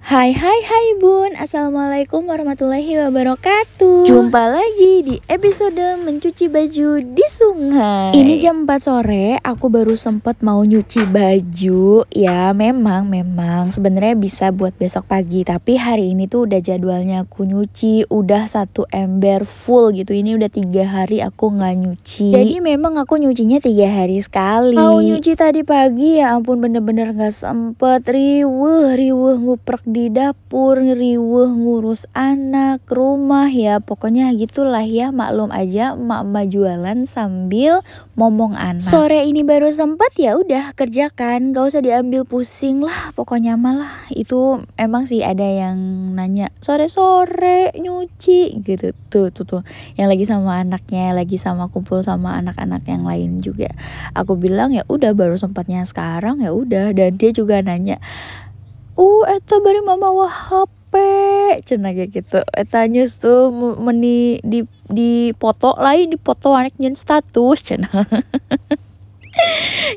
Hai hai hai bun, assalamualaikum warahmatullahi wabarakatuh. Jumpa lagi di episode mencuci baju di sungai. Ini jam 4 sore, aku baru sempet mau nyuci baju. Ya memang sebenarnya bisa buat besok pagi, tapi hari ini tuh udah jadwalnya aku nyuci. Udah 1 ember full gitu, ini udah 3 hari aku gak nyuci. Jadi memang aku nyucinya 3 hari sekali. Mau nyuci tadi pagi, ya ampun bener-bener gak sempet. Riweuh nguprek di dapur, riweuh ngurus anak, rumah, ya pokoknya gitulah ya. Maklum aja emak-emak jualan sambil ngomong anak. Sore ini baru sempat, ya udah kerjakan, gak usah diambil pusing lah pokoknya. Malah itu emang sih ada yang nanya sore-sore nyuci gitu tuh yang lagi sama anaknya, lagi sama kumpul sama anak-anak yang lain juga. Aku bilang ya udah baru sempatnya sekarang, ya udah. Dan dia juga nanya, eta bari mama wah HP cenah gitu. Eta nyus tuh meni di foto lain, di foto anak nyen status cenah.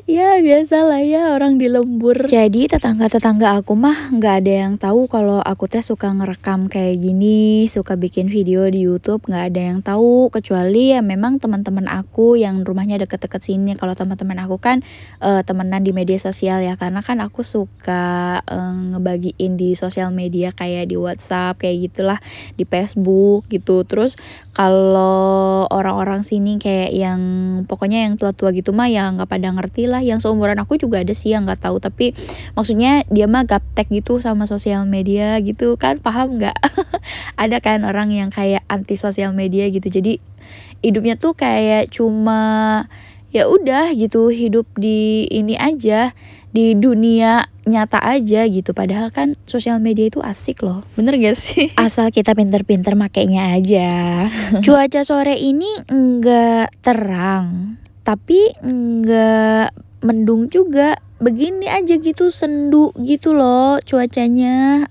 Ya biasalah ya orang di lembur. Jadi tetangga-tetangga aku mah nggak ada yang tahu kalau aku teh suka ngerekam kayak gini, suka bikin video di YouTube. Nggak ada yang tahu kecuali ya memang teman-teman aku yang rumahnya deket-deket sini. Kalau teman-teman aku kan temenan di media sosial ya, karena kan aku suka ngebagiin di sosial media kayak di WhatsApp kayak gitulah, di Facebook gitu. Terus kalau orang-orang sini kayak yang pokoknya yang tua-tua gitu mah ya nggak pada ngerti lah. Yang seumuran aku juga ada sih yang nggak tahu, tapi maksudnya dia mah gaptek gitu sama sosial media gitu kan, paham nggak? Ada kan orang yang kayak anti sosial media gitu, jadi hidupnya tuh kayak cuma ya udah gitu, hidup di ini aja, di dunia nyata aja gitu. Padahal kan sosial media itu asik loh, bener gak sih? Asal kita pinter-pinter makainya aja. Cuaca sore ini enggak terang, tapi enggak mendung juga, begini aja gitu, sendu gitu loh cuacanya.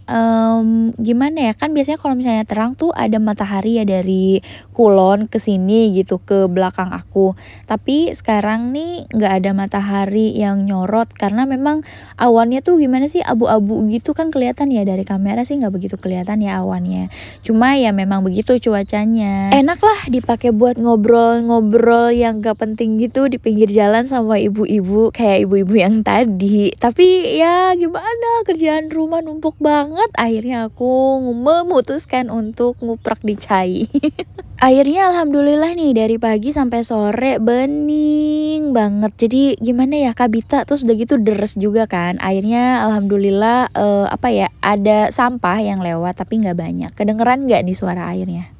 Gimana ya, kan biasanya kalau misalnya terang tuh ada matahari ya dari kulon ke sini gitu ke belakang aku, tapi sekarang nih nggak ada matahari yang nyorot karena memang awannya tuh gimana sih, abu-abu gitu kan kelihatan ya. Dari kamera sih nggak begitu kelihatan ya awannya, cuma ya memang begitu cuacanya. Enak lah dipakai buat ngobrol-ngobrol yang gak penting gitu di pinggir jalan sama ibu-ibu, kayak ibu-ibu yang tadi. Tapi ya gimana, kerjaan rumah numpuk banget, akhirnya aku memutuskan untuk nguprek di cai. Akhirnya alhamdulillah nih dari pagi sampai sore bening banget. Jadi gimana ya, kabita terus udah gitu deres juga kan. Akhirnya alhamdulillah ada sampah yang lewat tapi nggak banyak. Kedengeran nggak nih suara airnya?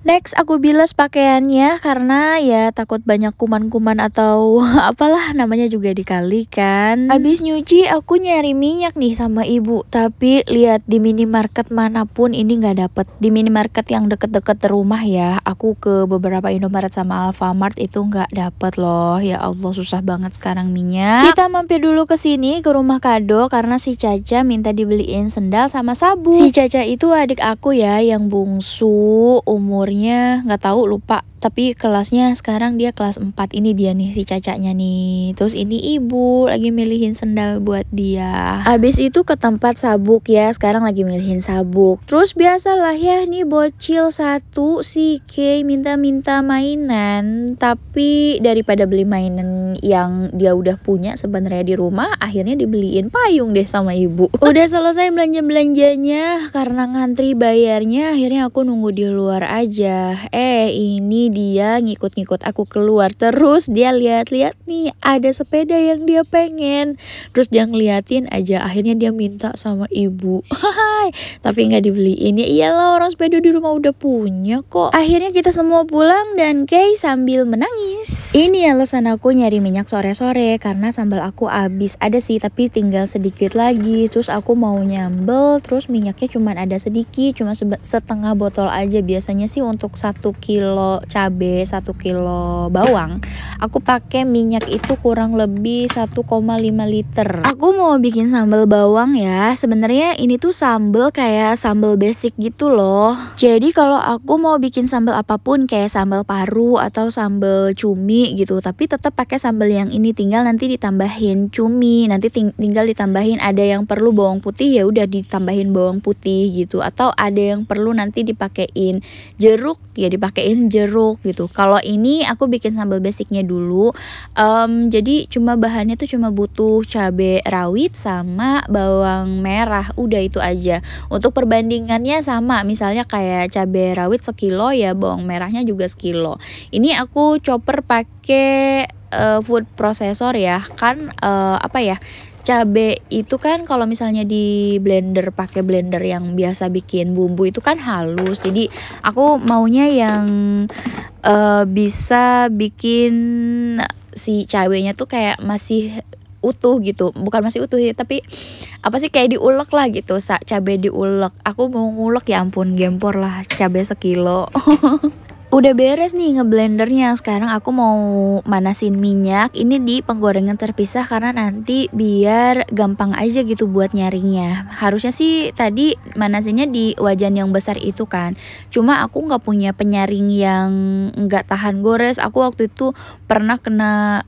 Next aku bilas pakaiannya karena ya takut banyak kuman-kuman atau apalah namanya juga dikali kan. Habis nyuci aku nyari minyak nih sama ibu, tapi lihat di minimarket manapun ini nggak dapet. Di minimarket yang deket-deket rumah ya, aku ke beberapa Indomaret sama Alfamart itu nggak dapet loh. Ya Allah, susah banget sekarang minyak. Kita mampir dulu ke sini ke rumah Kado karena si Caca minta dibeliin sendal sama sabuk. Si Caca itu adik aku ya yang bungsu, umurnya nggak tahu, lupa, tapi kelasnya sekarang dia kelas 4. Ini dia nih si Cacanya nih. Terus ini ibu lagi milihin sendal buat dia. Habis itu ke tempat sabuk ya, sekarang lagi milihin sabuk. Terus biasalah ya nih bocil satu si Kay minta-minta mainan, tapi daripada beli mainan yang dia udah punya sebenarnya di rumah, akhirnya dibeliin payung deh sama ibu. Udah selesai belanja-belanjanya, karena ngantri bayarnya akhirnya aku nunggu di luar aja. Ini dia ngikut-ngikut aku keluar. Terus dia lihat-lihat nih ada sepeda yang dia pengen, terus dia ngeliatin aja, akhirnya dia minta sama ibu. Tapi nggak dibeliin. Ya iyalah, orang sepeda di rumah udah punya kok. Akhirnya kita semua pulang dan Kay sambil menangis. Ini alasan aku nyari minyak sore-sore, karena sambal aku habis. Ada sih tapi tinggal sedikit lagi. Terus aku mau nyambel, terus minyaknya cuman ada sedikit, cuma setengah botol aja. Biasanya sih untuk 1 kilo cabe, 1 kilo bawang, aku pakai minyak itu kurang lebih 1,5 liter. Aku mau bikin sambal bawang ya. Sebenarnya ini tuh sambal kayak sambal basic gitu loh. Jadi kalau aku mau bikin sambal apapun kayak sambal paru atau sambal cumi gitu, tapi tetap pakai sambal yang ini, tinggal nanti ditambahin cumi, nanti tinggal ditambahin, ada yang perlu bawang putih ya udah ditambahin bawang putih gitu, atau ada yang perlu nanti dipakein jeruk ya dipakein jeruk gitu. Kalau ini aku bikin sambal basicnya dulu. Jadi cuma bahannya tuh cuma butuh cabai rawit sama bawang merah, udah itu aja. Untuk perbandingannya sama, misalnya kayak cabai rawit 1 kilo ya bawang merahnya juga 1 kilo. Ini aku chopper pakai food processor ya kan. Apa ya, cabe itu kan kalau misalnya di blender pakai blender yang biasa bikin bumbu itu kan halus, jadi aku maunya yang bisa bikin si cabenya tuh kayak masih utuh gitu, bukan masih utuh ya, tapi apa sih, kayak diulek lah gitu, cabe diulek. Aku mau ngulek, ya ampun gempor lah cabe 1 kilo. Udah beres nih ngeblendernya. Sekarang aku mau manasin minyak. Ini di penggorengan terpisah karena nanti biar gampang aja gitu buat nyaringnya. Harusnya sih tadi manasinnya di wajan yang besar itu kan. Cuma aku nggak punya penyaring yang nggak tahan gores. Aku waktu itu pernah kena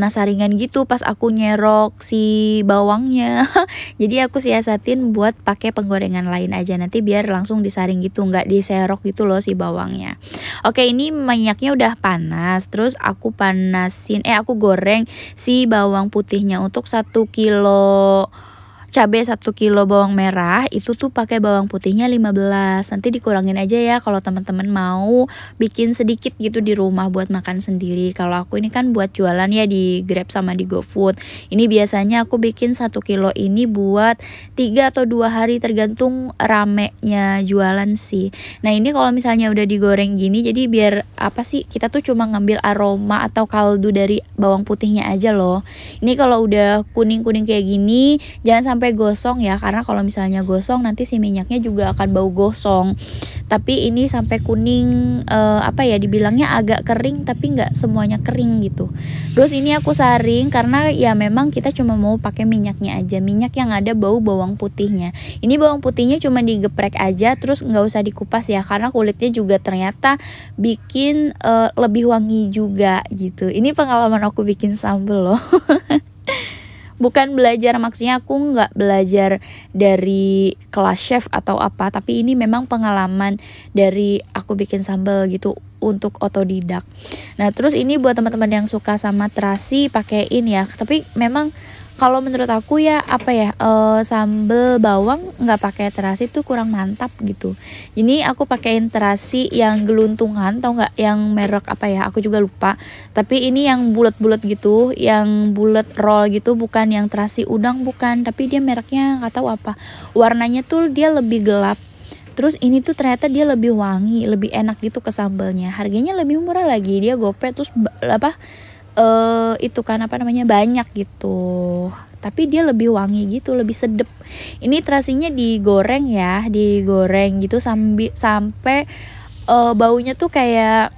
saringan gitu pas aku nyerok si bawangnya. Jadi aku siasatin buat pakai penggorengan lain aja, nanti biar langsung disaring gitu, nggak diserok gitu loh si bawangnya. Oke, ini minyaknya udah panas, terus aku aku goreng si bawang putihnya. Untuk 1 kilo cabai, 1 kilo bawang merah itu tuh pakai bawang putihnya 15. Nanti dikurangin aja ya kalau teman-teman mau bikin sedikit gitu di rumah buat makan sendiri. Kalau aku ini kan buat jualan ya di Grab sama di GoFood. Ini biasanya aku bikin 1 kilo ini buat 3 atau 2 hari tergantung ramenya jualan sih. Nah ini kalau misalnya udah digoreng gini, jadi biar apa sih, kita tuh cuma ngambil aroma atau kaldu dari bawang putihnya aja loh. Ini kalau udah kuning-kuning kayak gini jangan sampai gosong ya, karena kalau misalnya gosong nanti si minyaknya juga akan bau gosong. Tapi ini sampai kuning, dibilangnya agak kering tapi nggak semuanya kering gitu. Terus ini aku saring karena ya memang kita cuma mau pakai minyaknya aja, minyak yang ada bau bawang putihnya. Ini bawang putihnya cuma digeprek aja, terus nggak usah dikupas ya, karena kulitnya juga ternyata bikin lebih wangi juga gitu. Ini pengalaman aku bikin sambal loh. Bukan belajar, maksudnya aku nggak belajar dari kelas chef atau apa, tapi ini memang pengalaman dari aku bikin sambal gitu untuk otodidak. Nah terus ini buat teman-teman yang suka sama terasi pakein ya, tapi memang kalau menurut aku ya sambal bawang nggak pakai terasi tuh kurang mantap gitu. Ini aku pakein terasi yang geluntungan, tau nggak, yang merek aku juga lupa. Tapi ini yang bulat-bulat gitu, yang bulat roll gitu, bukan yang terasi udang, bukan. Tapi dia mereknya nggak tahu apa. Warnanya tuh dia lebih gelap. Terus ini tuh ternyata dia lebih wangi, lebih enak gitu ke sambalnya. Harganya lebih murah lagi, dia GoPay, terus banyak gitu, tapi dia lebih wangi gitu, lebih sedep. Ini terasinya digoreng ya, digoreng gitu sampai baunya tuh kayak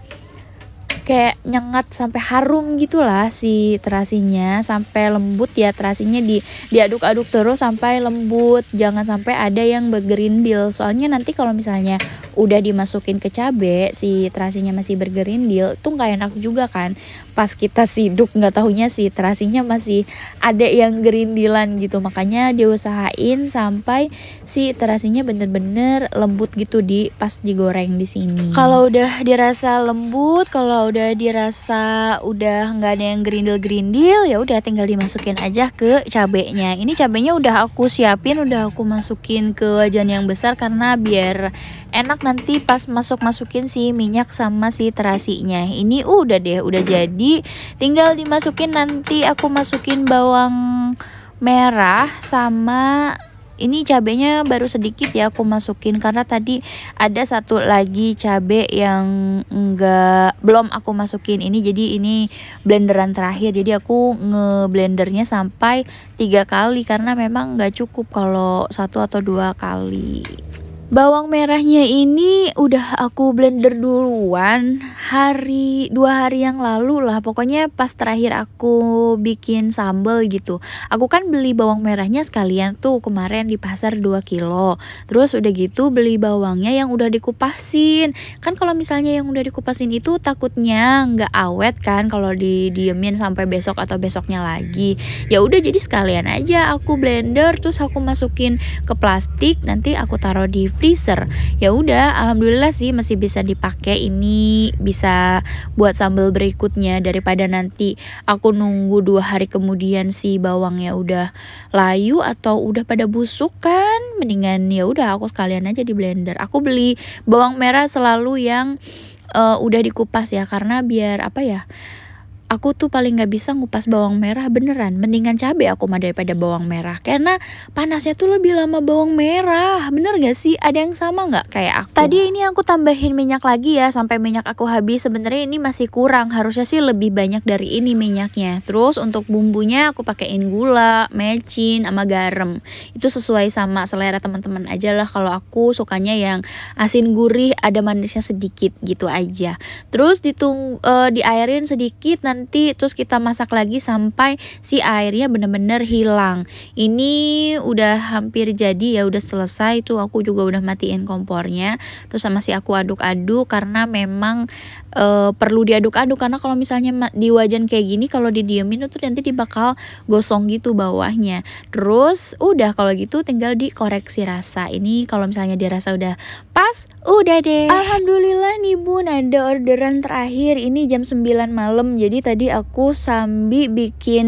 nyengat sampai harum gitulah si terasinya, sampai lembut ya terasinya, diaduk-aduk terus sampai lembut, jangan sampai ada yang bergerindil. Soalnya nanti kalau misalnya udah dimasukin ke cabe, si terasinya masih bergerindil, tuh nggak enak juga kan. Pas kita siduk nggak tahunya si terasinya masih ada yang gerindilan gitu. Makanya diusahain sampai si terasinya bener-bener lembut gitu pas digoreng di sini. Kalau udah dirasa lembut, kalau udah dirasa udah nggak ada yang gerindil-gerindil, ya udah tinggal dimasukin aja ke cabenya. Ini cabenya udah aku siapin, udah aku masukin ke wajan yang besar karena biar enak nanti pas masukin si minyak sama si terasinya. Ini udah deh, udah jadi, tinggal dimasukin. Nanti aku masukin bawang merah sama ini cabenya baru sedikit ya aku masukin, karena tadi ada satu lagi cabe yang belum aku masukin ini. Jadi ini blenderan terakhir, jadi aku ngeblendernya sampai 3 kali karena memang nggak cukup kalau 1 atau 2 kali. Bawang merahnya ini udah aku blender duluan 2 hari yang lalu lah. Pokoknya pas terakhir aku bikin sambal gitu. Aku kan beli bawang merahnya sekalian tuh kemarin di pasar 2 kilo. Terus udah gitu beli bawangnya yang udah dikupasin. Kan kalau misalnya yang udah dikupasin itu takutnya nggak awet kan kalau didiemin sampai besok atau besoknya lagi. Ya udah jadi sekalian aja aku blender terus aku masukin ke plastik, nanti aku taruh di freezer. Ya udah, alhamdulillah sih masih bisa dipakai, ini bisa buat sambal berikutnya daripada nanti aku nunggu 2 hari kemudian si bawangnya udah layu atau udah pada busuk kan. Mendingan ya udah aku sekalian aja di blender. Aku beli bawang merah selalu yang udah dikupas ya, karena biar apa ya, aku tuh paling gak bisa ngupas bawang merah beneran. Mendingan cabai aku mah daripada bawang merah, karena panasnya tuh lebih lama bawang merah. Bener gak sih? Ada yang sama gak kayak aku? Tadi ini aku tambahin minyak lagi ya, sampai minyak aku habis. Sebenarnya ini masih kurang, harusnya sih lebih banyak dari ini minyaknya. Terus untuk bumbunya aku pakein gula, mecin, sama garam. Itu sesuai sama selera teman-teman aja lah. Kalau aku sukanya yang asin gurih, ada manisnya sedikit gitu aja. Terus diairin sedikit nanti, terus kita masak lagi sampai si airnya bener-bener hilang. Ini udah hampir jadi ya, udah selesai tuh. Aku juga udah matiin kompornya. Terus masih aku aduk-aduk karena memang perlu diaduk-aduk, karena kalau misalnya di wajan kayak gini kalau didiemin tuh nanti bakal gosong gitu bawahnya. Terus udah kalau gitu tinggal dikoreksi rasa. Ini kalau misalnya dirasa udah pas, udah deh. Alhamdulillah nih bun, ada orderan terakhir. Ini jam 9 malam. Jadi tadi aku sambil bikin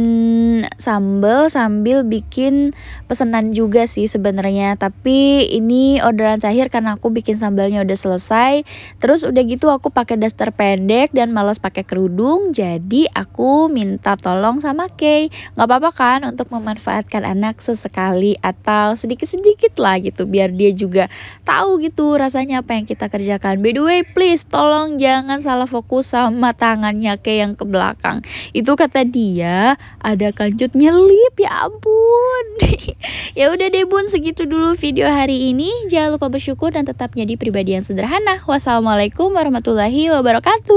sambal sambil bikin pesanan juga sih sebenarnya. Tapi ini orderan terakhir karena aku bikin sambalnya udah selesai. Terus udah gitu aku pakai daster pendek dan malas pakai kerudung. Jadi aku minta tolong sama Kay. Gak apa-apa kan untuk memanfaatkan anak sesekali atau sedikit-sedikit lah gitu, biar dia juga tahu gitu rasanya apa yang kita kerjakan. By the way, please tolong jangan salah fokus sama tangannya Kay yang ke belakang. Itu kata dia ada kancut nyelip, ya ampun. Ya udah deh bun, segitu dulu video hari ini. Jangan lupa bersyukur dan tetap jadi pribadi yang sederhana. Wassalamualaikum warahmatullahi wabarakatuh.